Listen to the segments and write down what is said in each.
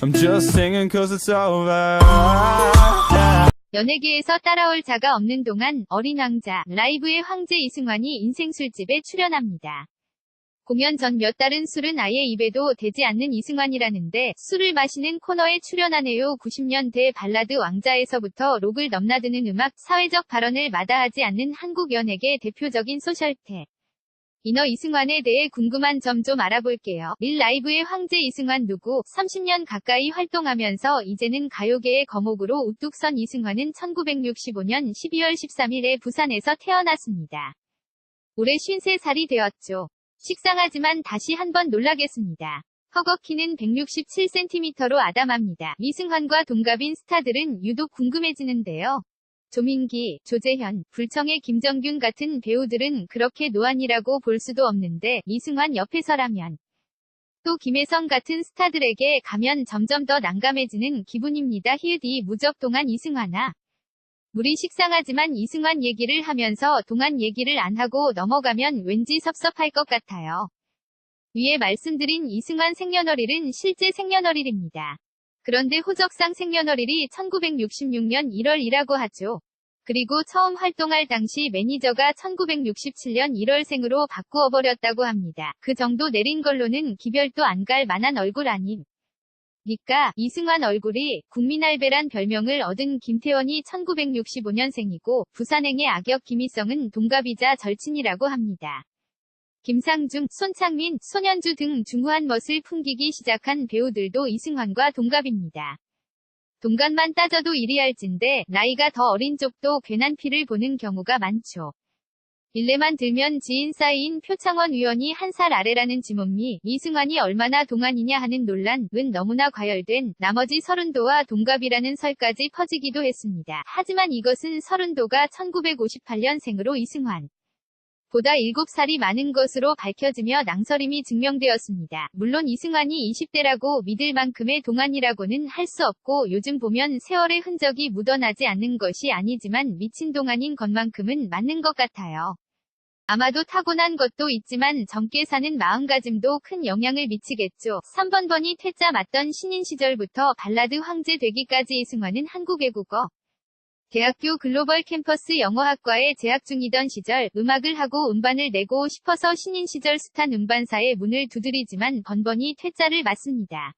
I'm just singing cause it's over. 연예계에서 따라올 자가 없는 동안 어린 왕자, 라이브의 황제 이승환이 인생 술집에 출연합니다. 공연 전 몇 달은 술은 아예 입에도 대지 않는 이승환이라는데 술을 마시는 코너에 출연하네요. 90년대 발라드 왕자에서부터 록을 넘나드는 음악, 사회적 발언을 마다하지 않는 한국 연예계 대표적인 소셜태. 이너 이승환에 대해 궁금한 점 좀 알아볼게요. 1. 라이브의 황제 이승환 누구? 30년 가까이 활동하면서 이제는 가요계의 거목으로 우뚝 선 이승환은 1965년 12월 13일에 부산에서 태어났습니다. 올해 53살이 되었죠. 식상하지만 다시 한번 놀라겠습니다. 허거 키는 167cm로 아담합니다. 이승환과 동갑인 스타들은 유독 궁금해지는데요. 조민기, 조재현, 불청의 김정균 같은 배우들은 그렇게 노안이라고 볼 수도 없는데 이승환 옆에서라면 또 김혜성 같은 스타들에게 가면 점점 더 난감해지는 기분입니다. 히읗이 무적 동안 이승환아. 물이 식상하지만 이승환 얘기를 하면서 동안 얘기를 안 하고 넘어가면 왠지 섭섭할 것 같아요. 위에 말씀드린 이승환 생년월일은 실제 생년월일입니다. 그런데 호적상 생년월일이 1966년 1월이라고 하죠. 그리고 처음 활동할 당시 매니저가 1967년 1월생으로 바꾸어버렸다고 합니다. 그 정도 내린 걸로는 기별도 안 갈 만한 얼굴 아님. 니까 이승환 얼굴이 국민할배란 별명을 얻은 김태원이 1965년생이고 부산행의 악역 김희성은 동갑이자 절친이라고 합니다. 김상중, 손창민, 손현주 등 중후한 멋을 풍기기 시작한 배우들도 이승환과 동갑입니다. 동갑만 따져도 이리할진데 나이가 더 어린 쪽도 괜한 피를 보는 경우가 많죠. 일례만 들면 지인 사이인 표창원 의원이 한 살 아래라는 지문미, 이승환이 얼마나 동안이냐 하는 논란은 너무나 과열된 나머지 서른도와 동갑이라는 설까지 퍼지기도 했습니다. 하지만 이것은 서른도가 1958년생으로 이승환 보다 7살이 많은 것으로 밝혀지며 낭설임이 증명되었습니다. 물론 이승환이 20대라고 믿을 만큼의 동안이라고는 할 수 없고 요즘 보면 세월의 흔적이 묻어나지 않는 것이 아니지만 미친 동안인 것만큼은 맞는 것 같아요. 아마도 타고난 것도 있지만 젊게 사는 마음가짐도 큰 영향을 미치겠죠. 3번 번이 퇴짜 맞던 신인 시절부터 발라드 황제 되기까지 이승환은 한국 외국어 대학교 글로벌 캠퍼스 영어학과에 재학 중이던 시절 음악을 하고 음반을 내고 싶어서 신인 시절 숱한 음반사의 문을 두드리지만 번번이 퇴짜를 맞습니다.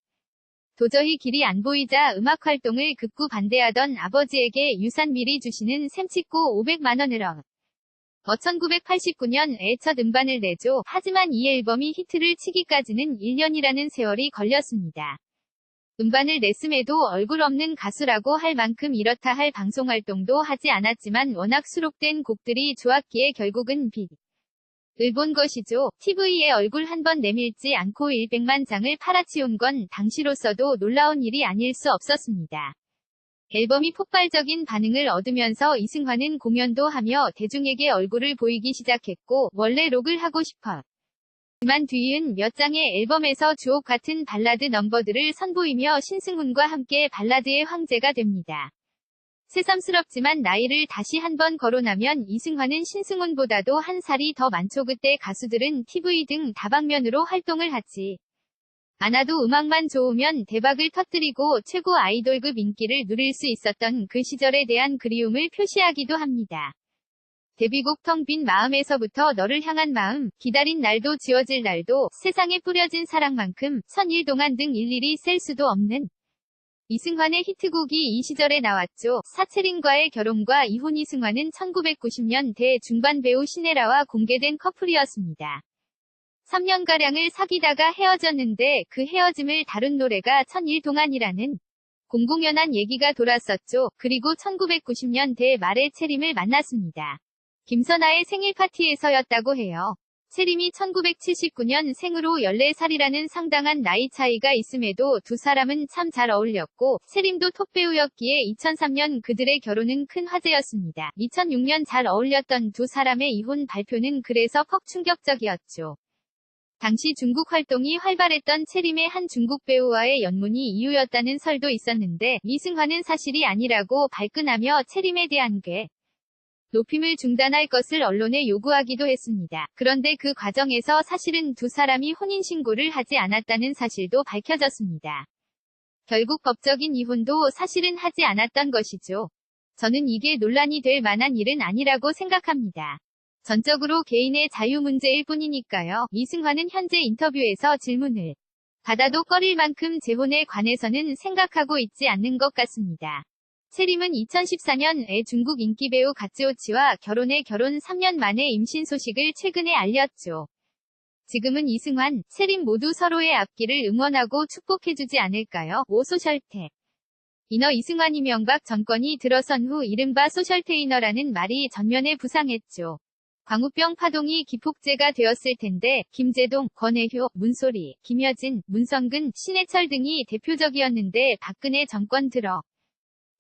도저히 길이 안 보이자 음악 활동을 극구 반대하던 아버지에게 유산 미리 주시는 셈 치고 500만 원을 1989년에 첫 음반을 내죠. 하지만 이 앨범이 히트를 치기까지는 1년이라는 세월이 걸렸습니다. 음반을 냈음에도 얼굴 없는 가수라고 할 만큼 이렇다 할 방송활동도 하지 않았지만 워낙 수록된 곡들이 좋았기에 결국은 빛을 본 것이죠. TV에 얼굴 한 번 내밀지 않고 100만 장을 팔아치운 건 당시로서도 놀라운 일이 아닐 수 없었습니다. 앨범이 폭발적인 반응을 얻으면서 이승환은 공연도 하며 대중에게 얼굴을 보이기 시작했고 원래 록을 하고 싶어 하지만 뒤이은 몇 장의 앨범에서 주옥 같은 발라드 넘버들을 선보이며 신승훈과 함께 발라드의 황제가 됩니다. 새삼스럽지만 나이를 다시 한번 거론하면 이승환은 신승훈보다도 한 살이 더 많죠. 그때 가수들은 TV 등 다방면으로 활동을 하지 않아도 음악만 좋으면 대박을 터뜨리고 최고 아이돌급 인기를 누릴 수 있었던 그 시절에 대한 그리움을 표시하기도 합니다. 데뷔곡 텅 빈 마음에서부터 너를 향한 마음, 기다린 날도 지워질 날도, 세상에 뿌려진 사랑만큼, 천일 동안 등 일일이 셀 수도 없는 이승환의 히트곡이 이 시절에 나왔죠. 사체린과의 결혼과 이혼. 이승환은 1990년대 중반 배우 신혜라와 공개된 커플이었습니다. 3년가량을 사귀다가 헤어졌는데 그 헤어짐을 다룬 노래가 천일 동안이라는 공공연한 얘기가 돌았었죠. 그리고 1990년대 말에 채림을 만났습니다. 김선아의 생일 파티에서였다고 해요. 채림이 1979년 생으로 14살이라는 상당한 나이 차이가 있음에도 두 사람은 참 잘 어울렸고 채림도 톱배우였기에 2003년 그들의 결혼은 큰 화제였습니다. 2006년 잘 어울렸던 두 사람의 이혼 발표는 그래서 퍽 충격적이었죠. 당시 중국 활동이 활발했던 채림의 한 중국 배우와의 연문이 이유였다는 설도 있었는데 이승환은 사실이 아니라고 발끈하며 채림에 대한 높임을 중단할 것을 언론에 요구하기도 했습니다. 그런데 그 과정에서 사실은 두 사람이 혼인신고를 하지 않았다는 사실도 밝혀졌습니다. 결국 법적인 이혼도 사실은 하지 않았던 것이죠. 저는 이게 논란이 될 만한 일은 아니라고 생각합니다. 전적으로 개인의 자유 문제일 뿐이니까요. 이승환은 현재 인터뷰에서 질문을 받아도 꺼릴 만큼 재혼에 관해서는 생각하고 있지 않는 것 같습니다. 채림은 2014년에 중국 인기 배우 갓즈오치와 결혼 3년 만에 임신 소식을 최근에 알렸죠. 지금은 이승환, 채림 모두 서로의 앞길을 응원하고 축복해주지 않을까요? 오 소셜테. 이너 이승환 이명박 정권이 들어선 후 이른바 소셜테이너라는 말이 전면에 부상했죠. 광우병 파동이 기폭제가 되었을 텐데 김재동, 권혜효, 문소리, 김여진, 문성근, 신해철 등이 대표적이었는데 박근혜 정권 들어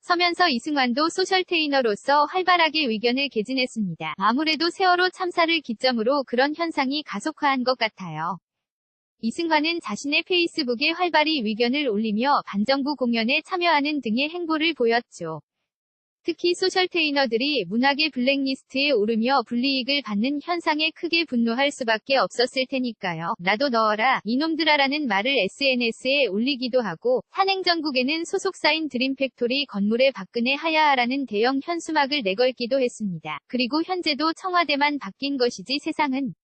서면서 이승환도 소셜테이너로서 활발하게 의견을 개진했습니다. 아무래도 세월호 참사를 기점으로 그런 현상이 가속화한 것 같아요. 이승환은 자신의 페이스북에 활발히 의견을 올리며 반정부 공연에 참여하는 등의 행보를 보였죠. 특히 소셜테이너들이 문학의 블랙리스트에 오르며 불이익을 받는 현상에 크게 분노할 수밖에 없었을 테니까요. 나도 넣어라 이놈들아라는 말을 SNS에 올리기도 하고 탄행전국에는 소속사인 드림팩토리 건물에 박근혜 하야하라는 대형 현수막을 내걸기도 했습니다. 그리고 현재도 청와대만 바뀐 것이지 세상은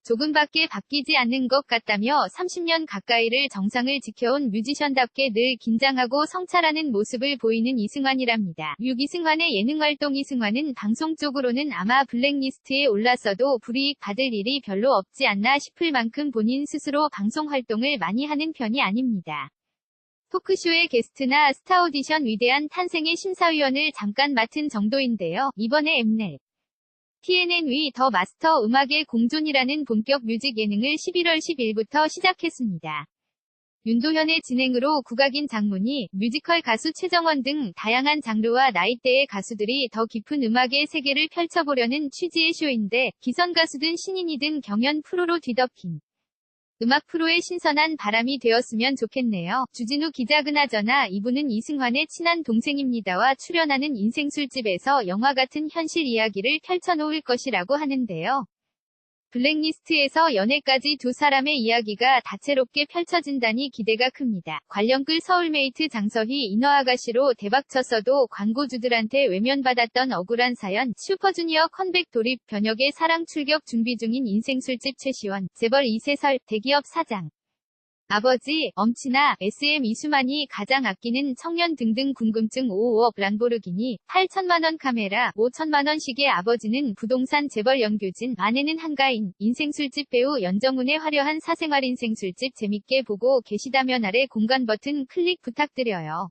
조금밖에 바뀌지 않는 것 같다며 30년 가까이를 정상을 지켜온 뮤지션답게 늘 긴장하고 성찰하는 모습을 보이는 이승환이랍니다. 6. 이승환의 예능활동. 이승환은 방송 쪽으로는 아마 블랙리스트에 올랐어도 불이익 받을 일이 별로 없지 않나 싶을 만큼 본인 스스로 방송활동을 많이 하는 편이 아닙니다. 토크쇼의 게스트나 스타 오디션 위대한 탄생의 심사위원을 잠깐 맡은 정도인데요. 이번에 엠넷 TNN 위 더 마스터 음악의 공존이라는 본격 뮤직 예능을 11월 10일부터 시작했습니다. 윤도현의 진행으로 국악인 장문희, 뮤지컬 가수 최정원 등 다양한 장르와 나이대의 가수들이 더 깊은 음악의 세계를 펼쳐보려는 취지의 쇼인데 기성 가수든 신인이든 경연 프로로 뒤덮인 음악 프로의 신선한 바람이 되었으면 좋겠네요. 주진우 기자. 그나저나 이분은 이승환의 친한 동생입니다와 출연하는 인생술집에서 영화 같은 현실 이야기를 펼쳐놓을 것이라고 하는데요. 블랙리스트에서 연애까지 두 사람의 이야기가 다채롭게 펼쳐진다니 기대가 큽니다. 관련 글. 서울메이트. 장서희 인어아가씨로 대박쳤어도 광고주들한테 외면받았던 억울한 사연. 슈퍼주니어 컴백 돌입. 변혁의 사랑 출격 준비 중인 인생술집. 최시원, 재벌 2세설, 대기업 사장, 아버지, 엄친아, SM 이수만이 가장 아끼는 청년 등등. 궁금증. 5억 람보르기니, 8천만원 카메라, 5천만원 시계. 아버지는 부동산 재벌 연규진, 아내는 한가인. 인생술집. 배우 연정훈의 화려한 사생활. 인생술집 재밌게 보고 계시다면 아래 공간 버튼 클릭 부탁드려요.